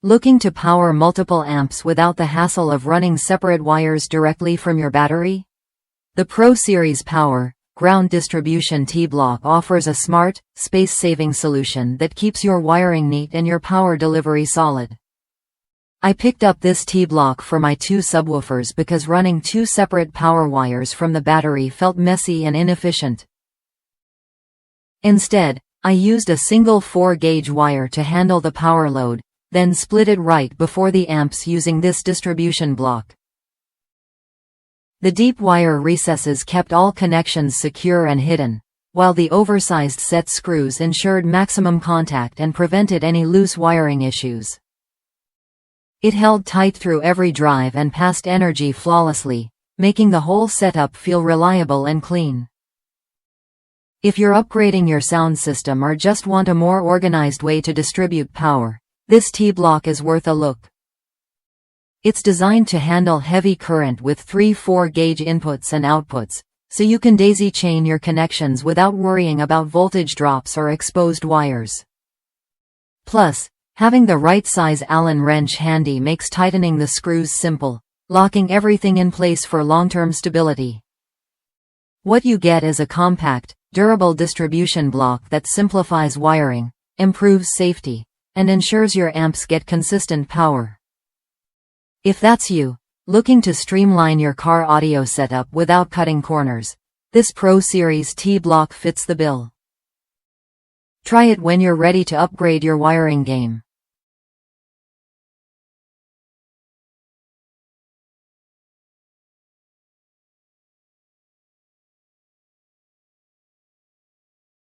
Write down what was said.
Looking to power multiple amps without the hassle of running separate wires directly from your battery? The Pro Series Power Ground Distribution T-Block offers a smart, space-saving solution that keeps your wiring neat and your power delivery solid. I picked up this T-Block for my two subwoofers because running two separate power wires from the battery felt messy and inefficient. Instead, I used a single 4-gauge wire to handle the power load, then split it right before the amps using this distribution block. The deep wire recesses kept all connections secure and hidden, while the oversized set screws ensured maximum contact and prevented any loose wiring issues. It held tight through every drive and passed energy flawlessly, making the whole setup feel reliable and clean. If you're upgrading your sound system or just want a more organized way to distribute power, this T-Block is worth a look. It's designed to handle heavy current with 3 4-gauge inputs and outputs, so you can daisy-chain your connections without worrying about voltage drops or exposed wires. Plus, having the right size Allen wrench handy makes tightening the screws simple, locking everything in place for long-term stability. What you get is a compact, durable distribution block that simplifies wiring, improves safety, and ensures your amps get consistent power. If that's you, looking to streamline your car audio setup without cutting corners, this Pro Series T-Block fits the bill. Try it when you're ready to upgrade your wiring game.